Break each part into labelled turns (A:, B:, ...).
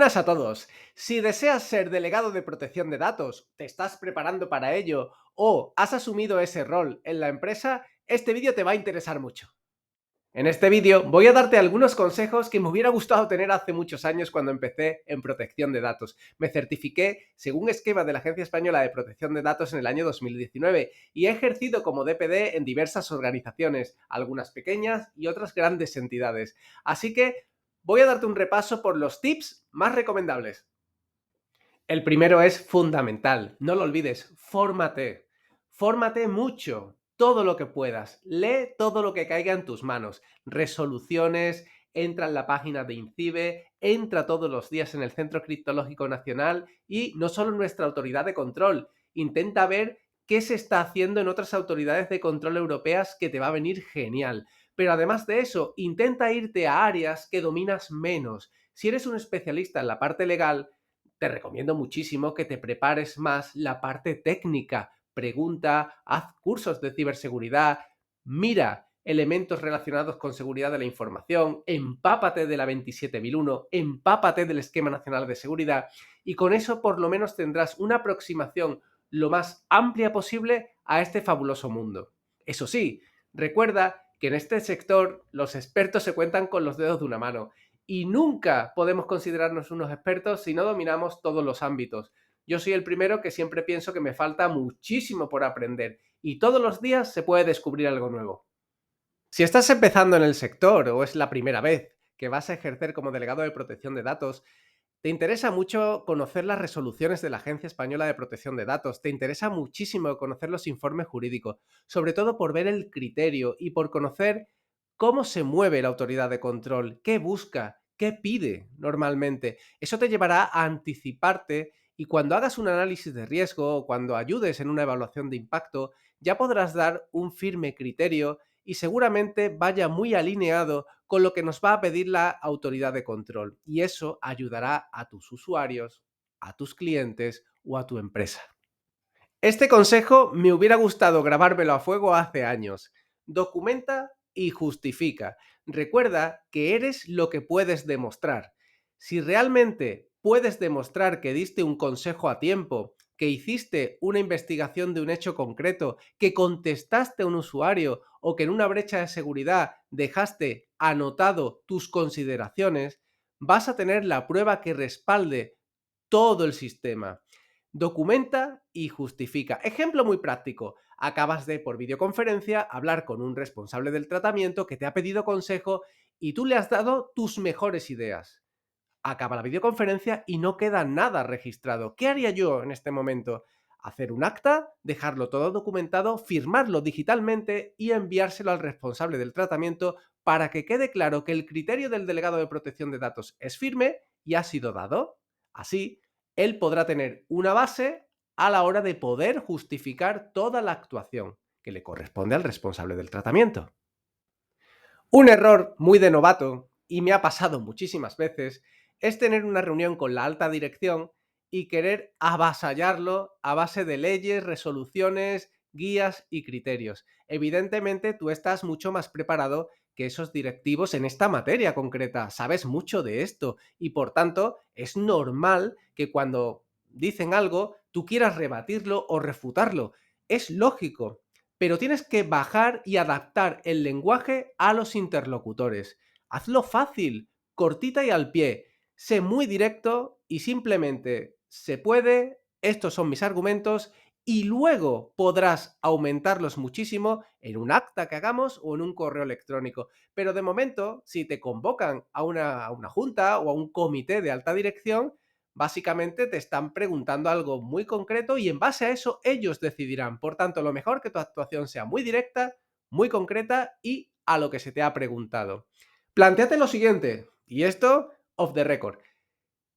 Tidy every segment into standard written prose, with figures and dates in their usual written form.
A: Buenas a todos. Si deseas ser delegado de protección de datos, te estás preparando para ello o has asumido ese rol en la empresa, este vídeo te va a interesar mucho. En este vídeo voy a darte algunos consejos que me hubiera gustado tener hace muchos años cuando empecé en protección de datos. Me certifiqué según esquema de la Agencia Española de Protección de Datos en el año 2019 y he ejercido como DPD en diversas organizaciones, algunas pequeñas y otras grandes entidades. Así que voy a darte un repaso por los tips más recomendables. El primero es fundamental, no lo olvides, fórmate. Fórmate mucho, todo lo que puedas. Lee todo lo que caiga en tus manos. Resoluciones, entra en la página de INCIBE, entra todos los días en el Centro Criptológico Nacional y no solo en nuestra autoridad de control. Intenta ver qué se está haciendo en otras autoridades de control europeas que te va a venir genial. Pero además de eso, intenta irte a áreas que dominas menos. Si eres un especialista en la parte legal, te recomiendo muchísimo que te prepares más la parte técnica. Pregunta, haz cursos de ciberseguridad, mira elementos relacionados con seguridad de la información, empápate de la 27001, empápate del Esquema Nacional de Seguridad y con eso por lo menos tendrás una aproximación lo más amplia posible a este fabuloso mundo. Eso sí, recuerda que en este sector los expertos se cuentan con los dedos de una mano y nunca podemos considerarnos unos expertos si no dominamos todos los ámbitos. Yo soy el primero que siempre pienso que me falta muchísimo por aprender y todos los días se puede descubrir algo nuevo. Si estás empezando en el sector o es la primera vez que vas a ejercer como delegado de protección de datos, te interesa mucho conocer las resoluciones de la Agencia Española de Protección de Datos, te interesa muchísimo conocer los informes jurídicos, sobre todo por ver el criterio y por conocer cómo se mueve la autoridad de control, qué busca, qué pide normalmente. Eso te llevará a anticiparte y cuando hagas un análisis de riesgo o cuando ayudes en una evaluación de impacto, ya podrás dar un firme criterio y seguramente vaya muy alineado con lo que nos va a pedir la autoridad de control. Y eso ayudará a tus usuarios, a tus clientes o a tu empresa. Este consejo me hubiera gustado grabármelo a fuego hace años. Documenta y justifica. Recuerda que eres lo que puedes demostrar. Si realmente puedes demostrar que diste un consejo a tiempo, que hiciste una investigación de un hecho concreto, que contestaste a un usuario o que en una brecha de seguridad dejaste anotado tus consideraciones, vas a tener la prueba que respalde todo el sistema. Documenta y justifica. Ejemplo muy práctico. Acabas de, por videoconferencia, hablar con un responsable del tratamiento que te ha pedido consejo y tú le has dado tus mejores ideas. Acaba la videoconferencia y no queda nada registrado. ¿Qué haría yo en este momento? Hacer un acta, dejarlo todo documentado, firmarlo digitalmente y enviárselo al responsable del tratamiento para que quede claro que el criterio del delegado de protección de datos es firme y ha sido dado. Así, él podrá tener una base a la hora de poder justificar toda la actuación que le corresponde al responsable del tratamiento. Un error muy de novato, y me ha pasado muchísimas veces, es tener una reunión con la alta dirección y querer avasallarlo a base de leyes, resoluciones, guías y criterios. Evidentemente, tú estás mucho más preparado que esos directivos en esta materia concreta, sabes mucho de esto y por tanto es normal que cuando dicen algo tú quieras rebatirlo o refutarlo. Es lógico, pero tienes que bajar y adaptar el lenguaje a los interlocutores. Hazlo fácil, cortita y al pie. Sé muy directo y simplemente se puede, estos son mis argumentos y luego podrás aumentarlos muchísimo en un acta que hagamos o en un correo electrónico. Pero de momento, si te convocan a una junta o a un comité de alta dirección, básicamente te están preguntando algo muy concreto y en base a eso ellos decidirán. Por tanto, lo mejor que tu actuación sea muy directa, muy concreta y a lo que se te ha preguntado. Plantéate lo siguiente, y esto off the record.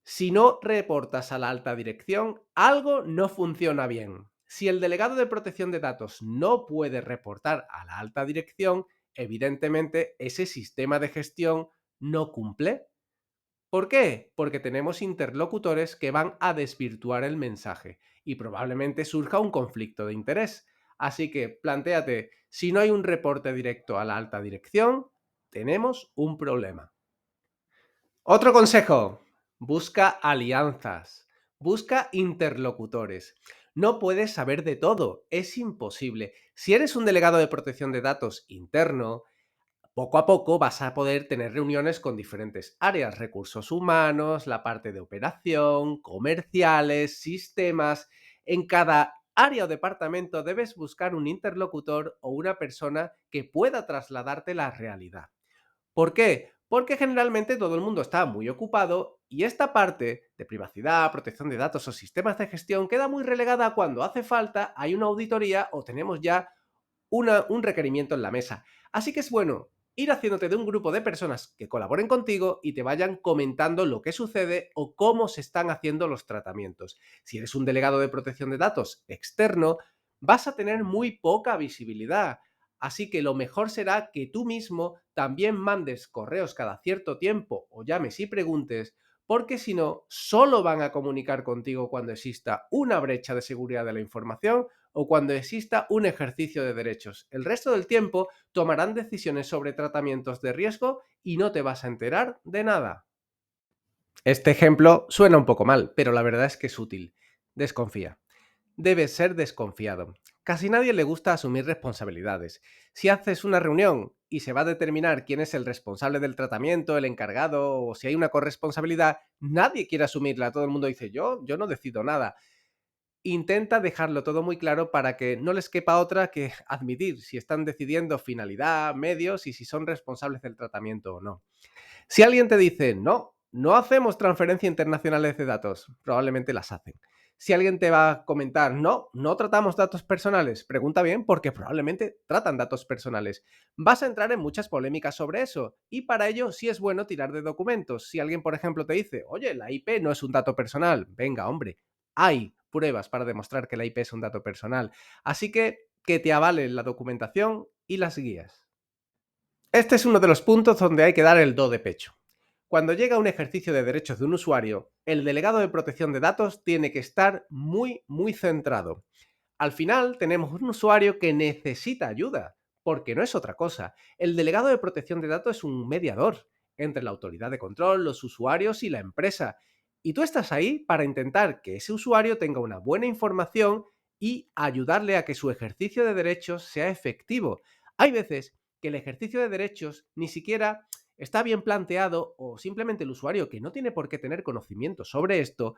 A: Si no reportas a la alta dirección, algo no funciona bien. Si el delegado de protección de datos no puede reportar a la alta dirección, evidentemente ese sistema de gestión no cumple. ¿Por qué? Porque tenemos interlocutores que van a desvirtuar el mensaje y probablemente surja un conflicto de interés. Así que plantéate, si no hay un reporte directo a la alta dirección, tenemos un problema. Otro consejo, Busca alianzas, busca interlocutores. No puedes saber de todo, es imposible. Si eres un delegado de protección de datos interno, poco a poco vas a poder tener reuniones con diferentes áreas, recursos humanos, la parte de operación, comerciales, sistemas. En cada área o departamento debes buscar un interlocutor o una persona que pueda trasladarte la realidad. ¿Por qué? Porque generalmente todo el mundo está muy ocupado y esta parte de privacidad, protección de datos o sistemas de gestión queda muy relegada cuando hace falta, hay una auditoría o tenemos ya un requerimiento en la mesa. Así que es bueno ir haciéndote de un grupo de personas que colaboren contigo y te vayan comentando lo que sucede o cómo se están haciendo los tratamientos. Si eres un delegado de protección de datos externo, vas a tener muy poca visibilidad. Así que lo mejor será que tú mismo también mandes correos cada cierto tiempo o llames y preguntes, porque si no, solo van a comunicar contigo cuando exista una brecha de seguridad de la información o cuando exista un ejercicio de derechos. El resto del tiempo tomarán decisiones sobre tratamientos de riesgo y no te vas a enterar de nada. Este ejemplo suena un poco mal, pero la verdad es que es útil. Desconfía. Debes ser desconfiado. Casi nadie le gusta asumir responsabilidades. Si haces una reunión y se va a determinar quién es el responsable del tratamiento, el encargado o si hay una corresponsabilidad, nadie quiere asumirla. Todo el mundo dice yo no decido nada. Intenta dejarlo todo muy claro para que no les quepa otra que admitir si están decidiendo finalidad, medios y si son responsables del tratamiento o no. Si alguien te dice, no, no hacemos transferencias internacionales de datos, probablemente las hacen. Si alguien te va a comentar, no, no tratamos datos personales, pregunta bien porque probablemente tratan datos personales. Vas a entrar en muchas polémicas sobre eso y para ello sí es bueno tirar de documentos. Si alguien, por ejemplo, te dice, oye, la IP no es un dato personal, venga, hombre, hay pruebas para demostrar que la IP es un dato personal. Así que te avalen la documentación y las guías. Este es uno de los puntos donde hay que dar el do de pecho. Cuando llega un ejercicio de derechos de un usuario, el delegado de protección de datos tiene que estar muy centrado. Al final tenemos un usuario que necesita ayuda, porque no es otra cosa. El delegado de protección de datos es un mediador entre la autoridad de control, los usuarios y la empresa. Y tú estás ahí para intentar que ese usuario tenga una buena información y ayudarle a que su ejercicio de derechos sea efectivo. Hay veces que el ejercicio de derechos ni siquiera está bien planteado o simplemente el usuario, que no tiene por qué tener conocimiento sobre esto,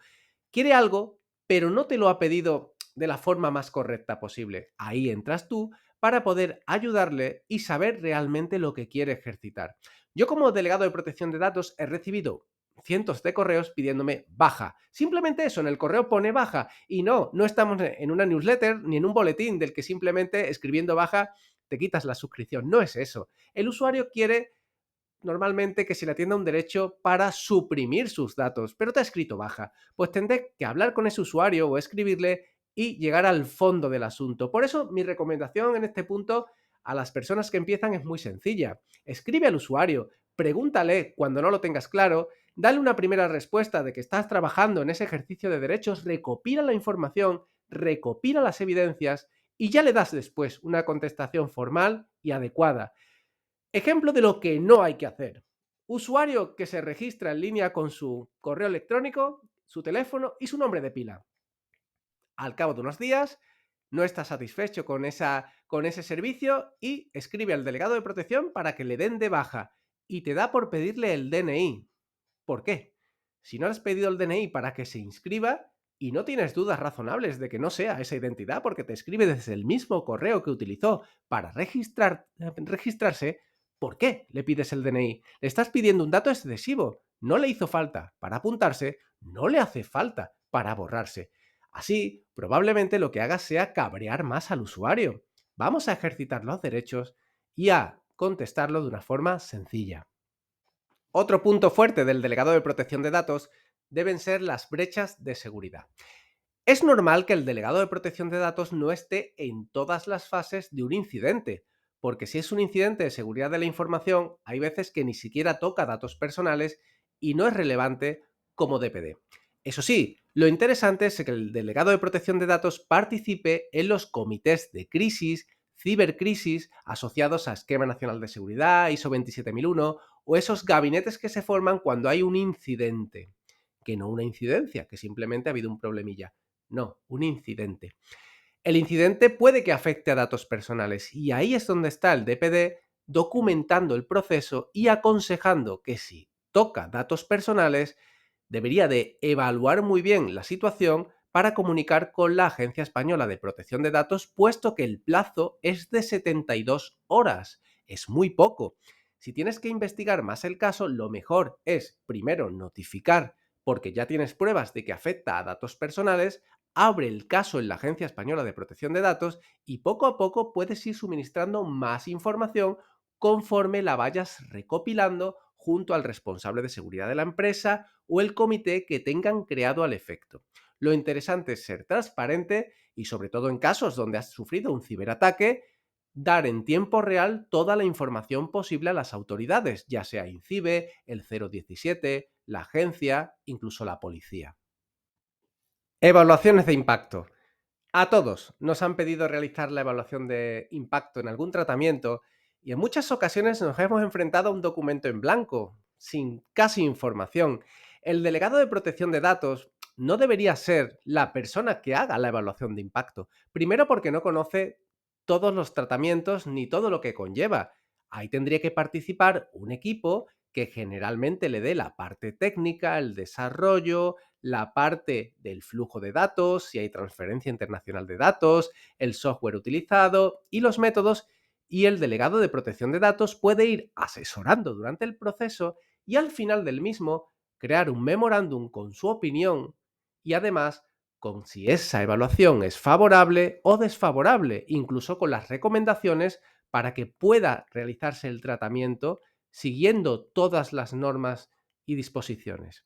A: quiere algo, pero no te lo ha pedido de la forma más correcta posible. Ahí entras tú para poder ayudarle y saber realmente lo que quiere ejercitar. Yo como delegado de protección de datos he recibido cientos de correos pidiéndome baja. Simplemente eso, en el correo pone baja y no estamos en una newsletter ni en un boletín del que simplemente escribiendo baja te quitas la suscripción. No es eso. El usuario quiere normalmente que se le atienda un derecho para suprimir sus datos, pero te ha escrito baja. Pues tendré que hablar con ese usuario o escribirle y llegar al fondo del asunto. Por eso mi recomendación en este punto a las personas que empiezan es muy sencilla. Escribe al usuario, pregúntale cuando no lo tengas claro, dale una primera respuesta de que estás trabajando en ese ejercicio de derechos, recopila la información, recopila las evidencias y ya le das después una contestación formal y adecuada. Ejemplo de lo que no hay que hacer. Usuario que se registra en línea con su correo electrónico, su teléfono y su nombre de pila. Al cabo de unos días, no está satisfecho con ese servicio y escribe al delegado de protección para que le den de baja y te da por pedirle el DNI. ¿Por qué? Si no le has pedido el DNI para que se inscriba y no tienes dudas razonables de que no sea esa identidad porque te escribe desde el mismo correo que utilizó para registrarse, ¿por qué le pides el DNI? Le estás pidiendo un dato excesivo. No le hizo falta para apuntarse, no le hace falta para borrarse. Así, probablemente lo que hagas sea cabrear más al usuario. Vamos a ejercitar los derechos y a contestarlo de una forma sencilla. Otro punto fuerte del delegado de protección de datos deben ser las brechas de seguridad. Es normal que el delegado de protección de datos no esté en todas las fases de un incidente, porque si es un incidente de seguridad de la información, hay veces que ni siquiera toca datos personales y no es relevante como DPD. Eso sí, lo interesante es que el delegado de protección de datos participe en los comités de crisis, cibercrisis asociados a Esquema Nacional de Seguridad, ISO 27001 o esos gabinetes que se forman cuando hay un incidente. que no una incidencia, que simplemente ha habido un problemilla. No, un incidente. El incidente puede que afecte a datos personales y ahí es donde está el DPD documentando el proceso y aconsejando que si toca datos personales, debería de evaluar muy bien la situación para comunicar con la Agencia Española de Protección de Datos, puesto que el plazo es de 72 horas. Es muy poco. Si tienes que investigar más el caso, lo mejor es primero notificar, porque ya tienes pruebas de que afecta a datos personales, abre el caso en la Agencia Española de Protección de Datos y poco a poco puedes ir suministrando más información conforme la vayas recopilando junto al responsable de seguridad de la empresa o el comité que tengan creado al efecto. Lo interesante es ser transparente y, sobre todo en casos donde has sufrido un ciberataque, dar en tiempo real toda la información posible a las autoridades, ya sea INCIBE, el 017, la agencia, incluso la policía. Evaluaciones de impacto. A todos nos han pedido realizar la evaluación de impacto en algún tratamiento y en muchas ocasiones nos hemos enfrentado a un documento en blanco, sin casi información. El delegado de protección de datos no debería ser la persona que haga la evaluación de impacto. Primero porque no conoce todos los tratamientos ni todo lo que conlleva. Ahí tendría que participar un equipo que generalmente le dé la parte técnica, el desarrollo, la parte del flujo de datos, si hay transferencia internacional de datos, el software utilizado y los métodos, y el delegado de protección de datos puede ir asesorando durante el proceso y al final del mismo crear un memorándum con su opinión y además con si esa evaluación es favorable o desfavorable, incluso con las recomendaciones para que pueda realizarse el tratamiento siguiendo todas las normas y disposiciones.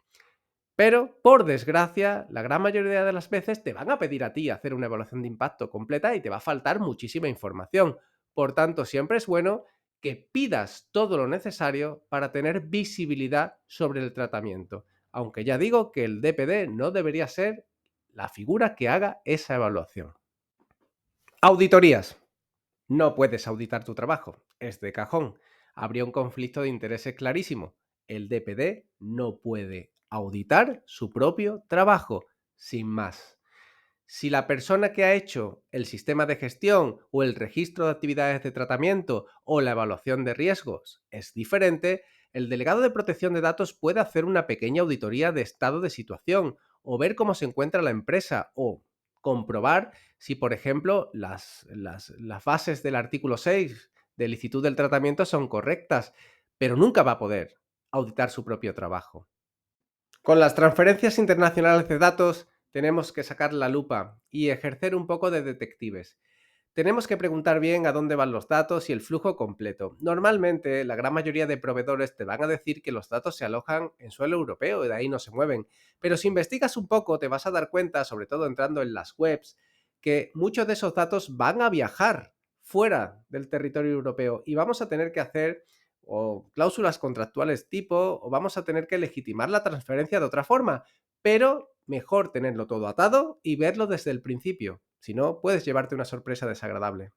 A: Pero, por desgracia, la gran mayoría de las veces te van a pedir a ti hacer una evaluación de impacto completa y te va a faltar muchísima información. Por tanto, siempre es bueno que pidas todo lo necesario para tener visibilidad sobre el tratamiento. Aunque ya digo que el DPD no debería ser la figura que haga esa evaluación. Auditorías. No puedes auditar tu trabajo, es de cajón. Habría un conflicto de intereses clarísimo. El DPD no puede auditar su propio trabajo, sin más. Si la persona que ha hecho el sistema de gestión o el registro de actividades de tratamiento o la evaluación de riesgos es diferente, el delegado de protección de datos puede hacer una pequeña auditoría de estado de situación o ver cómo se encuentra la empresa o comprobar si, por ejemplo, las bases del artículo 6 de licitud del tratamiento son correctas, pero nunca va a poder auditar su propio trabajo. Con las transferencias internacionales de datos tenemos que sacar la lupa y ejercer un poco de detectives. Tenemos que preguntar bien a dónde van los datos y el flujo completo. Normalmente, la gran mayoría de proveedores te van a decir que los datos se alojan en suelo europeo y de ahí no se mueven. Pero si investigas un poco, te vas a dar cuenta, sobre todo entrando en las webs, que muchos de esos datos van a viajar fuera del territorio europeo y vamos a tener que hacer o cláusulas contractuales tipo, o vamos a tener que legitimar la transferencia de otra forma, pero mejor tenerlo todo atado y verlo desde el principio, si no puedes llevarte una sorpresa desagradable.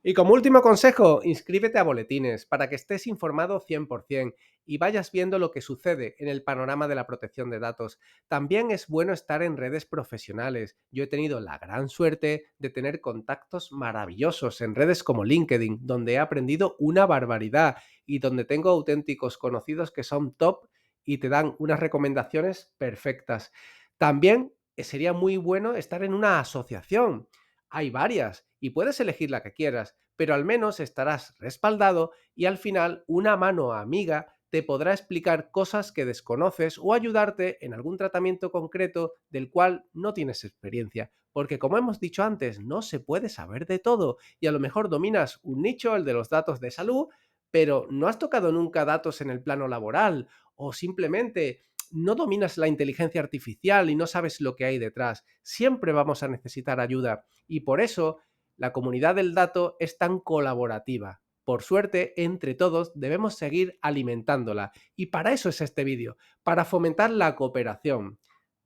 A: Y como último consejo, inscríbete a boletines para que estés informado 100% y vayas viendo lo que sucede en el panorama de la protección de datos. También es bueno estar en redes profesionales. Yo he tenido la gran suerte de tener contactos maravillosos en redes como LinkedIn, donde he aprendido una barbaridad y donde tengo auténticos conocidos que son top y te dan unas recomendaciones perfectas. También sería muy bueno estar en una asociación. Hay varias y puedes elegir la que quieras, pero al menos estarás respaldado y al final una mano amiga te podrá explicar cosas que desconoces o ayudarte en algún tratamiento concreto del cual no tienes experiencia. Porque como hemos dicho antes, no se puede saber de todo y a lo mejor dominas un nicho, el de los datos de salud, pero no has tocado nunca datos en el plano laboral o simplemente no dominas la inteligencia artificial y no sabes lo que hay detrás. Siempre vamos a necesitar ayuda y por eso la comunidad del dato es tan colaborativa. Por suerte, entre todos debemos seguir alimentándola. Y para eso es este vídeo, para fomentar la cooperación.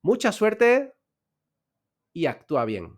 A: Mucha suerte y actúa bien.